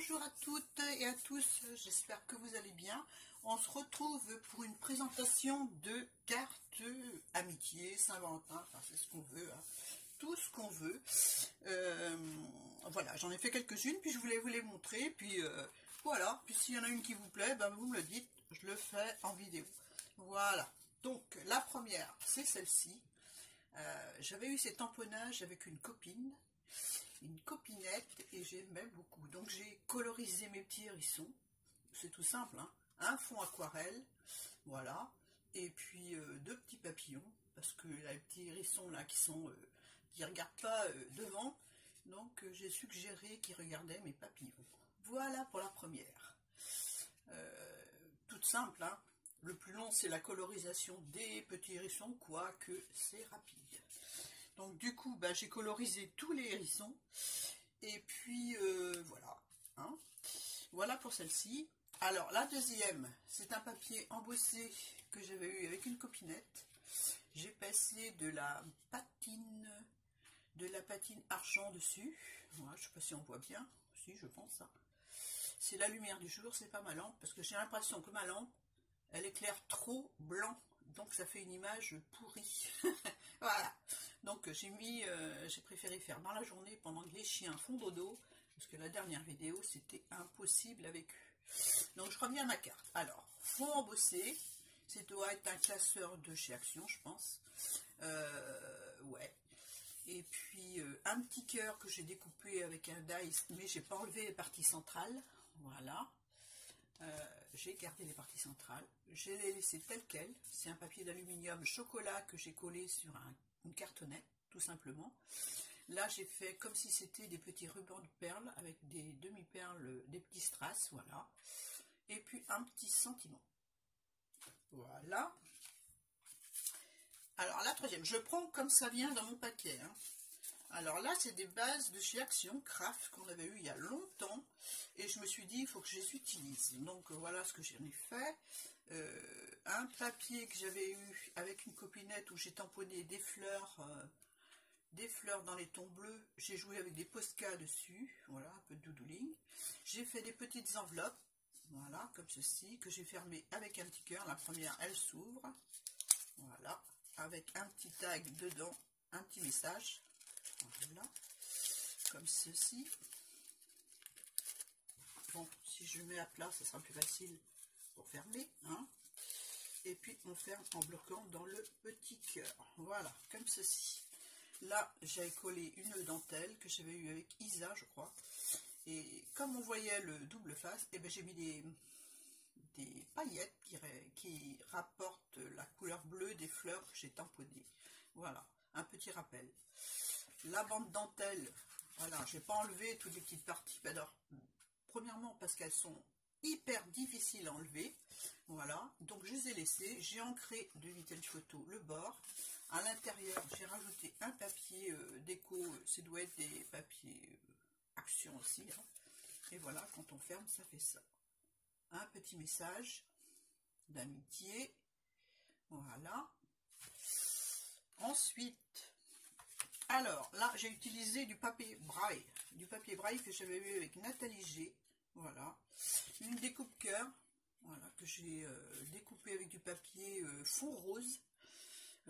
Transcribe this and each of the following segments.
Bonjour à toutes et à tous, j'espère que vous allez bien. On se retrouve pour une présentation de cartes amitié, Saint-Valentin, enfin c'est ce qu'on veut, hein. Tout ce qu'on veut. Voilà, j'en ai fait quelques-unes, puis je voulais vous les montrer, puis voilà, puis s'il y en a une qui vous plaît, ben vous me le dites, je le fais en vidéo. Voilà, donc la première, c'est celle-ci. J'avais eu cet tamponnage avec une copinette, et j'aimais beaucoup. Donc j'ai colorisé mes petits hérissons, c'est tout simple, hein. Un fond aquarelle, voilà, et puis deux petits papillons, parce que les petits hérissons là qui regardent pas devant, donc j'ai suggéré qu'ils regardaient mes papillons. Voilà pour la première. Toute simple, hein. Le plus long c'est la colorisation des petits hérissons, quoique c'est rapide. Donc du coup, bah, j'ai colorisé tous les hérissons. Et puis voilà. Hein. Voilà pour celle-ci. Alors la deuxième, c'est un papier embossé que j'avais eu avec une copinette. J'ai passé de la patine argent dessus. Voilà, je ne sais pas si on voit bien. Si, je pense. Hein. C'est la lumière du jour, c'est pas ma lampe, parce que j'ai l'impression que ma lampe, elle éclaire trop blanc. Donc ça fait une image pourrie. Voilà. Donc j'ai préféré faire dans la journée pendant que les chiens font dodo, parce que la dernière vidéo c'était impossible avec eux. Donc je reviens à ma carte. Alors, fond embossé, c'est doit être un classeur de chez Action, je pense. Ouais. Et puis un petit cœur que j'ai découpé avec un dice, mais j'ai pas enlevé les parties centrales. Voilà. J'ai gardé les parties centrales, je les ai laissées telles quelles. C'est un papier d'aluminium chocolat que j'ai collé sur une cartonnette, tout simplement. Là, j'ai fait comme si c'était des petits rubans de perles avec des demi-perles, des petits strass, voilà. Et puis un petit sentiment. Voilà. Alors la troisième, je prends comme ça vient dans mon paquet, hein. Alors là, c'est des bases de chez Action Craft qu'on avait eu il y a longtemps. Et je me suis dit, il faut que je les utilise. Donc voilà ce que j'en ai fait. Un papier que j'avais eu avec une copinette où j'ai tamponné des fleurs dans les tons bleus. J'ai joué avec des Posca dessus. Voilà, un peu de doodling. J'ai fait des petites enveloppes. Voilà, comme ceci, que j'ai fermées avec un petit cœur. La première, elle s'ouvre. Voilà, avec un petit tag dedans, un petit message. Voilà, comme ceci. Bon, si je mets à plat, ça sera plus facile pour fermer, hein. Et puis on ferme en bloquant dans le petit cœur. Voilà, comme ceci. Là, j'ai collé une dentelle que j'avais eu avec Isa, je crois. Et comme on voyait le double face, et ben j'ai mis des paillettes qui rapportent la couleur bleue des fleurs que j'ai tamponnées. Voilà, un petit rappel. La bande dentelle, voilà, je n'ai pas enlevé toutes les petites parties. Alors, premièrement, parce qu'elles sont hyper difficiles à enlever. Voilà, donc je les ai laissées. J'ai ancré de Vintage Photo le bord. À l'intérieur, j'ai rajouté un papier déco. Ça doit être des papiers Action aussi. Hein. Et voilà, quand on ferme, ça fait ça. Un petit message d'amitié. Voilà. Ensuite, alors là, j'ai utilisé du papier braille que j'avais eu avec Nathalie G. Voilà, une découpe cœur, voilà, que j'ai découpé avec du papier fond rose.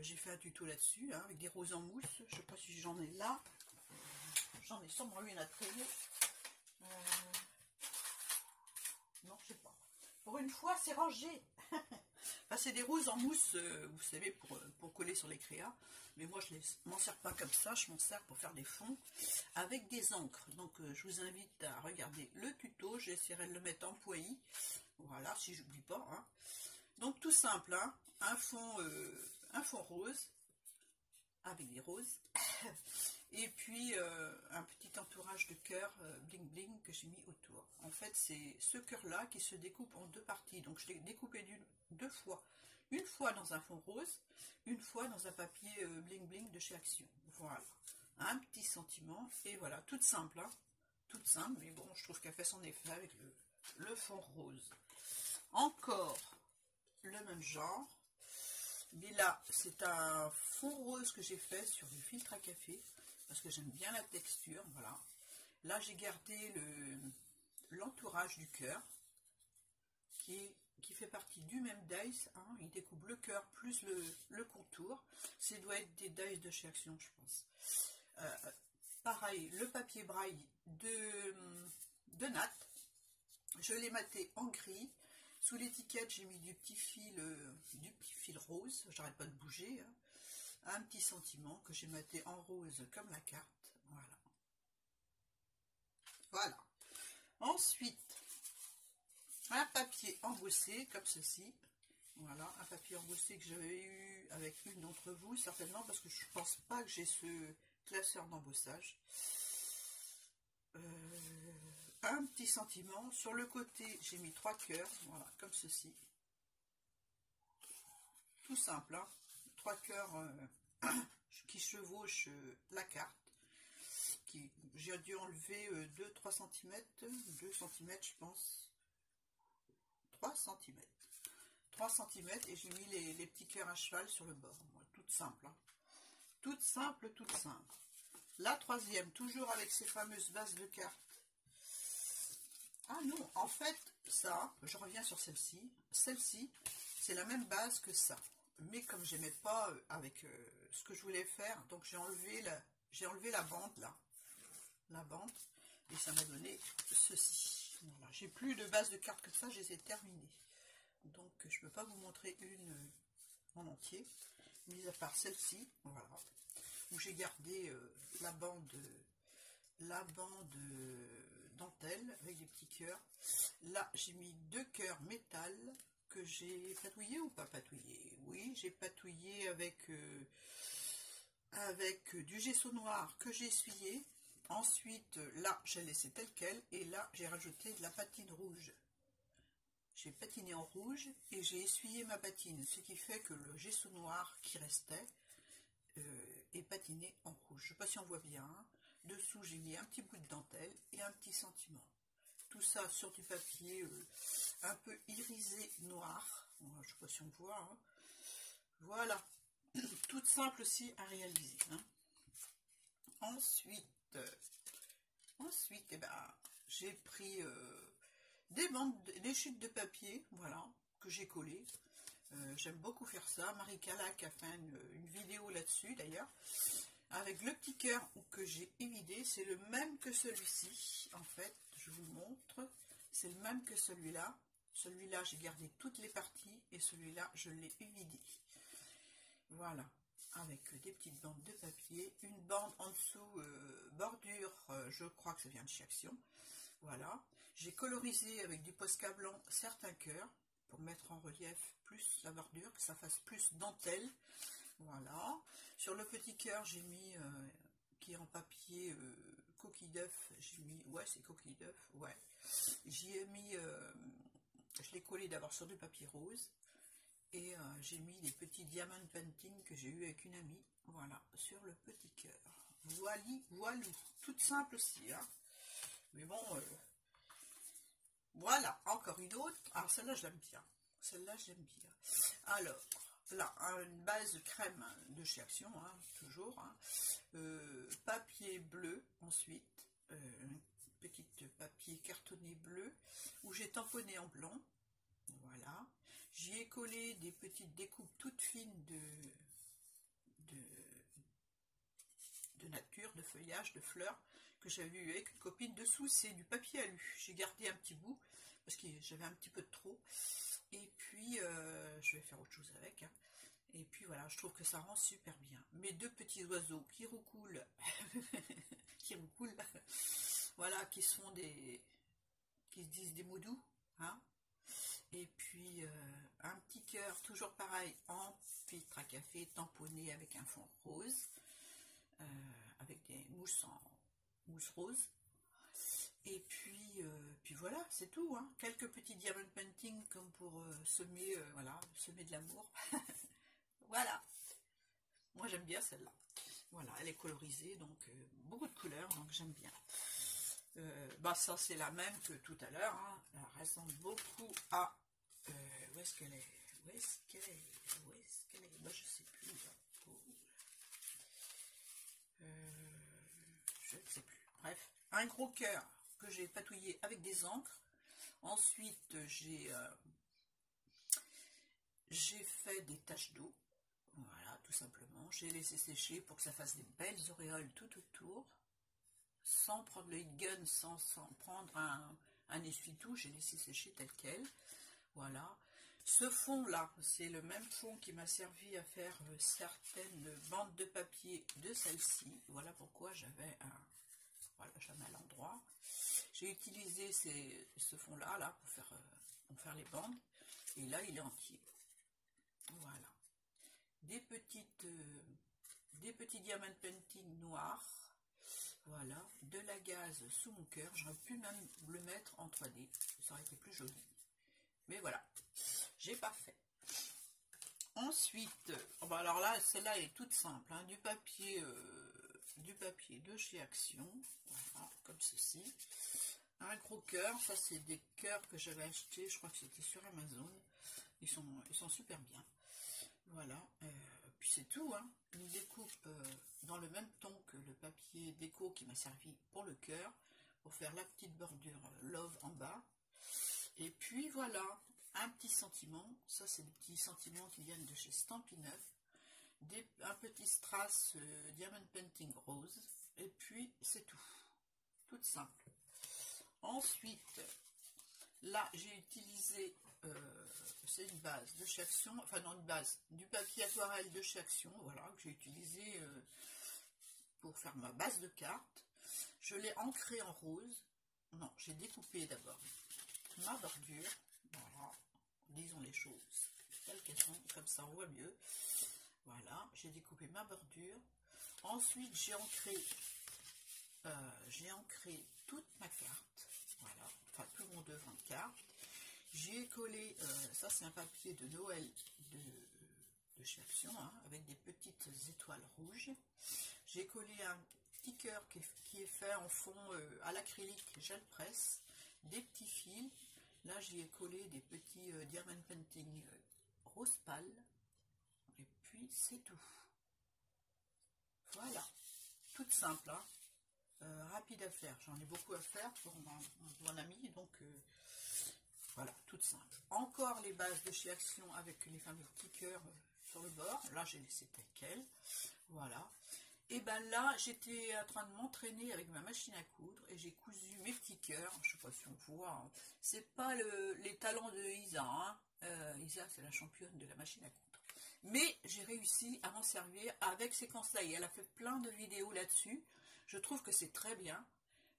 J'ai fait un tuto là-dessus, hein, avec des roses en mousse. Je ne sais pas si j'en ai là. J'en ai sûrement une à traîner. Non, je sais pas. Pour une fois, c'est rangé. Enfin, c'est des roses en mousse, vous savez, pour coller sur les créas. Mais moi, je ne m'en sers pas comme ça. Je m'en sers pour faire des fonds avec des encres. Donc, je vous invite à regarder le tuto. J'essaierai de le mettre en poillis. Voilà, si je n'oublie pas. Hein. Donc, tout simple. Hein. Un fond rose avec des roses. Et puis, un petit entourage de cœur bling bling que j'ai mis autour. En fait, c'est ce cœur-là qui se découpe en deux parties. Donc, je l'ai découpé deux fois. Une fois dans un fond rose, une fois dans un papier bling bling de chez Action. Voilà. Un petit sentiment. Et voilà, toute simple. Hein. Toute simple, mais bon, je trouve qu'elle fait son effet avec le fond rose. Encore le même genre. Mais là, c'est un fond rose que j'ai fait sur du filtre à café, parce que j'aime bien la texture, voilà. Là, j'ai gardé décourage du cœur, qui fait partie du même dice, hein. Il découpe le cœur plus le contour. Ça doit être des dice de chez Action, je pense. Pareil, le papier braille de Nat, je l'ai maté en gris. Sous l'étiquette, j'ai mis du petit fil rose, j'arrête pas de bouger, hein. Un petit sentiment que j'ai maté en rose comme la carte. Voilà. Voilà. Ensuite, un papier embossé comme ceci. Voilà, un papier embossé que j'avais eu avec une d'entre vous, certainement, parce que je ne pense pas que j'ai ce classeur d'embossage. Un petit sentiment. Sur le côté, j'ai mis 3 cœurs, voilà, comme ceci. Tout simple, hein. 3 cœurs qui chevauchent la carte. J'ai dû enlever 2-3 cm, 2 cm je pense, 3 cm. 3 cm et j'ai mis les petits cœurs à cheval sur le bord. Voilà, toute simple, hein. Toute simple, toute simple. La troisième, toujours avec ces fameuses bases de cartes. Ah non, en fait, ça, je reviens sur celle-ci. Celle-ci, c'est la même base que ça. Mais comme je n'aimais pas avec ce que je voulais faire, donc j'ai enlevé la bande là. La bande. Et ça m'a donné ceci. Voilà. J'ai plus de base de cartes que ça, je les ai terminées. Donc je ne peux pas vous montrer une en entier, mis à part celle-ci, voilà, où j'ai gardé la bande dentelle avec des petits cœurs. Là j'ai mis 2 cœurs métal que j'ai patouillé ou pas patouillé. Oui, j'ai patouillé avec du gesso noir que j'ai essuyé. Ensuite là j'ai laissé tel quel et là j'ai rajouté de la patine rouge. J'ai patiné en rouge et j'ai essuyé ma patine, ce qui fait que le gesso noir qui restait est patiné en rouge. Je ne sais pas si on voit bien, hein. Dessous j'ai mis un petit bout de dentelle et un petit sentiment. Tout ça sur du papier un peu irisé noir. Je ne sais pas si on voit, hein. Voilà, toute simple aussi à réaliser, hein. Ensuite, eh ben, j'ai pris des chutes de papier, voilà, que j'ai collées. J'aime beaucoup faire ça. Marie Calac a fait une vidéo là-dessus d'ailleurs, avec le petit cœur que j'ai évidé. C'est le même que celui-ci, en fait, je vous le montre. C'est le même que celui-là. Celui-là, j'ai gardé toutes les parties et celui-là, je l'ai évidé. Voilà, avec des petites bandes de papier, une bande en dessous, bordure, je crois que ça vient de chez Action. Voilà, j'ai colorisé avec du Posca blanc certains cœurs pour mettre en relief plus la bordure, que ça fasse plus dentelle. Voilà, sur le petit cœur j'ai mis, qui est en papier coquille d'œuf, j'ai mis, ouais c'est coquille d'œuf, ouais, j'y ai mis, je l'ai collé d'abord sur du papier rose, et j'ai mis des petits diamant painting que j'ai eu avec une amie, voilà, sur le petit cœur. Voilou, toute simple aussi, hein. Mais bon, voilà, encore une autre. Alors celle-là, je l'aime bien. Celle-là, j'aime bien. Alors, là, une base crème de chez Action, hein, toujours. Hein. Papier bleu, ensuite. Petit papier cartonné bleu, où j'ai tamponné en blanc. Voilà. J'y ai collé des petites découpes toutes fines de nature, de feuillage, de fleurs, que j'avais eu avec une copine. Dessous, c'est du papier alu. J'ai gardé un petit bout, parce que j'avais un petit peu de trop. Et puis, je vais faire autre chose avec. Hein. Et puis voilà, je trouve que ça rend super bien. Mes 2 petits oiseaux qui roucoulent, voilà, qui se disent des mots doux. Hein. Et puis, un petit cœur, toujours pareil, en filtre à café, tamponné avec un fond rose. Avec des mousses mousse rose. Et puis voilà, c'est tout. Hein. Quelques petits diamond painting comme pour semer, voilà, semer de l'amour. Voilà. Moi j'aime bien celle-là. Voilà, elle est colorisée, donc beaucoup de couleurs, donc j'aime bien. Bah ça c'est la même que tout à l'heure. Hein. Elle ressemble beaucoup à. Où est-ce qu'elle est? Où est-ce qu'elle est? Où est-ce qu'elle est? Bah je sais plus. Je ne sais plus. Bref, un gros cœur que j'ai patouillé avec des encres Ensuite, j'ai fait des taches d'eau. Voilà, tout simplement. J'ai laissé sécher pour que ça fasse des belles auréoles tout autour. Sans prendre le heat gun, sans prendre un essuie-tout. J'ai laissé sécher tel quel. Voilà. Ce fond-là, c'est le même fond qui m'a servi à faire certaines bandes de papier de celle-ci. Voilà pourquoi j'avais à l'endroit. J'ai utilisé ce fond-là là, pour faire les bandes. Et là, il est entier. Voilà. Des petits diamant painting noirs. Voilà. De la gaze sous mon cœur. J'aurais pu même le mettre en 3D. Ça aurait été plus joli. Mais voilà. J'ai pas fait. Ensuite, alors là, celle-là est toute simple. Hein, du papier de chez Action. Voilà, comme ceci. Un gros cœur. Ça, c'est des cœurs que j'avais achetés. Je crois que c'était sur Amazon. Ils sont super bien. Voilà. Puis c'est tout. Hein. Une découpe dans le même ton que le papier déco qui m'a servi pour le cœur. Pour faire la petite bordure love en bas. Et puis voilà. Un petit sentiment, ça c'est des petits sentiments qui viennent de chez Stampin' Up, un petit strass Diamond Painting Rose, et puis c'est tout, toute simple. Ensuite, là j'ai utilisé, c'est une base de chez Action, enfin non une base, du papier aquarelle de chez Action, voilà, que j'ai utilisé pour faire ma base de cartes. Je l'ai ancré en rose, non, j'ai découpé d'abord ma bordure. Voilà, disons les choses telles qu'elles sont, comme ça on voit mieux. Voilà, j'ai découpé ma bordure. Ensuite, j'ai ancré toute ma carte. Voilà, enfin tout mon devant de carte. J'ai collé, ça c'est un papier de Noël de chez Action, hein, avec des petites étoiles rouges. J'ai collé un petit cœur qui est fait en fond à l'acrylique gel presse, des petits fils. Là, j'y ai collé des petits diamond painting rose pâle. Et puis, c'est tout. Voilà. Toute simple. Hein. Rapide à faire. J'en ai beaucoup à faire pour mon ami. Donc, voilà. Toute simple. Encore les bases de chez Action avec les fameux petits cœurs sur le bord. Là, j'ai laissé tel quel. Voilà. Et ben là, j'étais en train de m'entraîner avec ma machine à coudre et j'ai cousu mes petits cœurs. Je sais pas si on voit. Hein. C'est pas les talents de Isa. Hein. Isa, c'est la championne de la machine à coudre. Mais j'ai réussi à m'en servir avec ses conseils. Elle a fait plein de vidéos là-dessus. Je trouve que c'est très bien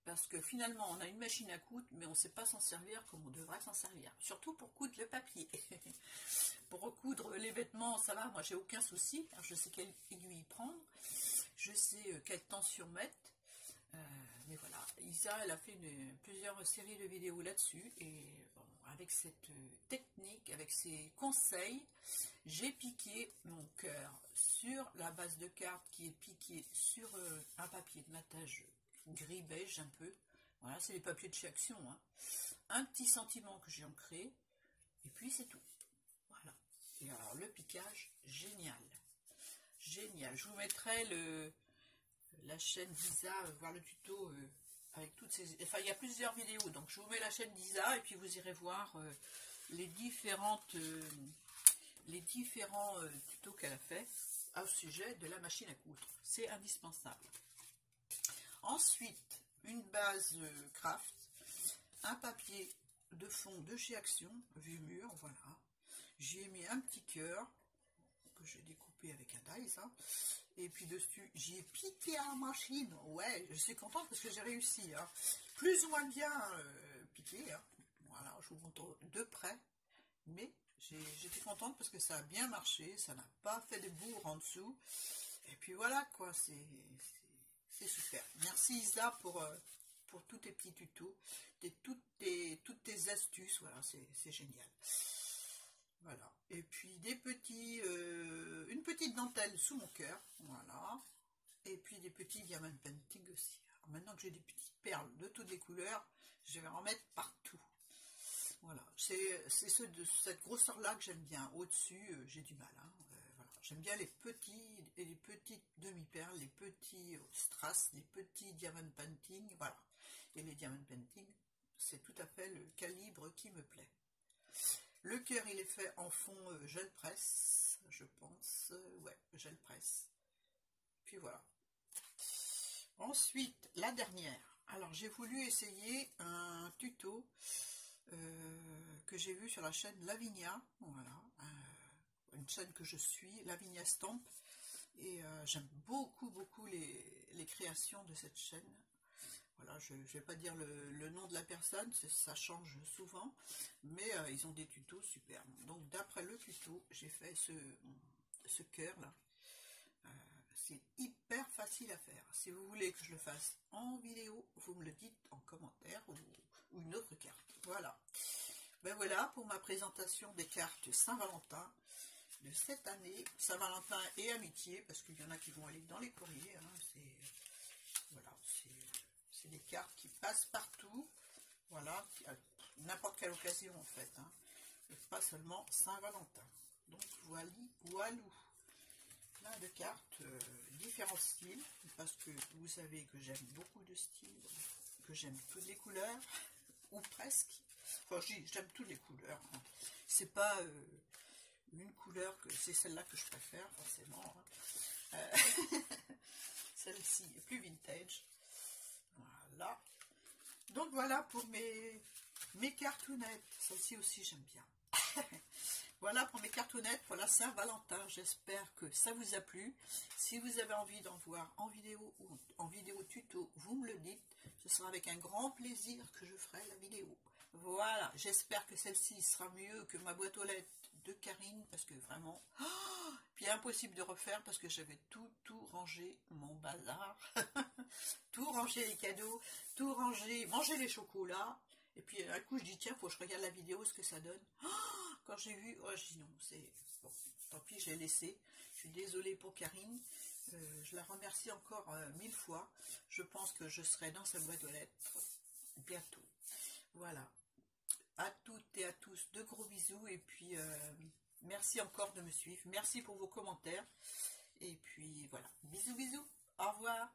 parce que finalement, on a une machine à coudre, mais on ne sait pas s'en servir comme on devrait s'en servir. Surtout pour coudre le papier. Pour recoudre les vêtements, ça va. Moi, j'ai aucun souci. Je sais quelle aiguille prendre. Je sais quelle tension mettre, mais voilà, Isa, elle a fait plusieurs séries de vidéos là-dessus, et bon, avec cette technique, avec ses conseils, j'ai piqué mon cœur sur la base de carte qui est piquée sur un papier de matage gris-beige un peu, voilà, c'est les papiers de chez Action, hein. Un petit sentiment que j'ai ancré, et puis c'est tout, voilà. Et alors, le piquage, génial. Génial, je vous mettrai la chaîne d'Isa, voir le tuto avec toutes ces... Enfin, il y a plusieurs vidéos, donc je vous mets la chaîne d'Isa et puis vous irez voir les différents tutos qu'elle a fait au sujet de la machine à coudre. C'est indispensable. Ensuite, une base craft, un papier de fond de chez Action, vue mur, voilà. J'y ai mis un petit cœur que j'ai découpé avec un dies, hein. Et puis dessus j'y ai piqué à la machine. Ouais, je suis contente parce que j'ai réussi, hein. Plus ou moins bien piqué, hein. Voilà, je vous montre de près, mais j'étais contente parce que ça a bien marché, ça n'a pas fait de bourre en dessous, et puis voilà quoi, c'est super. Merci Isa pour tous tes petits tutos, toutes tes astuces, voilà, c'est génial. Voilà, et puis une petite dentelle sous mon cœur, voilà, et puis des petits diamant painting aussi. Alors maintenant que j'ai des petites perles de toutes les couleurs, je vais en mettre partout. Voilà, c'est cette grosseur-là que j'aime bien. Au-dessus, j'ai du mal. Hein. Voilà. J'aime bien les petites demi-perles, les petits strass, les petits diamond painting, voilà. Et les diamond painting, c'est tout à fait le calibre qui me plaît. Le cœur, il est fait en fond gel presse, je pense. Ouais, gel presse. Puis voilà. Ensuite, la dernière. Alors, j'ai voulu essayer un tuto que j'ai vu sur la chaîne Lavinia. Voilà, une chaîne que je suis, Lavinia Stamp. Et j'aime beaucoup les créations de cette chaîne. Voilà, je ne vais pas dire le nom de la personne, ça change souvent, mais ils ont des tutos superbes. Donc d'après le tuto, j'ai fait ce cœur là. C'est hyper facile à faire. Si vous voulez que je le fasse en vidéo, vous me le dites en commentaire ou une autre carte. Voilà. Ben voilà pour ma présentation des cartes Saint-Valentin de cette année. Saint-Valentin et amitié, parce qu'il y en a qui vont aller dans les courriers. Hein, voilà, c'est des cartes qui passent partout. Voilà, à n'importe quelle occasion en fait. Hein, et pas seulement Saint-Valentin. Donc voilou. Plein de cartes, différents styles, parce que vous savez que j'aime beaucoup de styles, que j'aime toutes les couleurs, ou presque. Enfin, j'aime toutes les couleurs. Hein. C'est pas une couleur que c'est celle-là que je préfère, forcément. Hein. Celle-ci est plus vintage. Voilà. Donc voilà pour mes cartounettes. Celle-ci aussi, j'aime bien. Voilà pour mes cartounettes pour la Saint-Valentin. J'espère que ça vous a plu. Si vous avez envie d'en voir en vidéo ou en vidéo tuto, vous me le dites. Ce sera avec un grand plaisir que je ferai la vidéo. Voilà, j'espère que celle-ci sera mieux que ma boîte aux lettres de Karine, parce que vraiment, puis impossible de refaire parce que j'avais tout rangé, mon bazar, tout rangé les cadeaux, tout rangé, manger les chocolats. Et puis un coup je dis tiens, faut que je regarde la vidéo, ce que ça donne. Quand j'ai vu, oh, je dis non, c'est bon, tant pis, j'ai laissé. Je suis désolée pour Karine. Je la remercie encore 1000 fois. Je pense que je serai dans sa boîte aux lettres bientôt. Voilà. À toutes et à tous, de gros bisous. Et puis, merci encore de me suivre. Merci pour vos commentaires. Et puis, voilà. Bisous, bisous. Au revoir.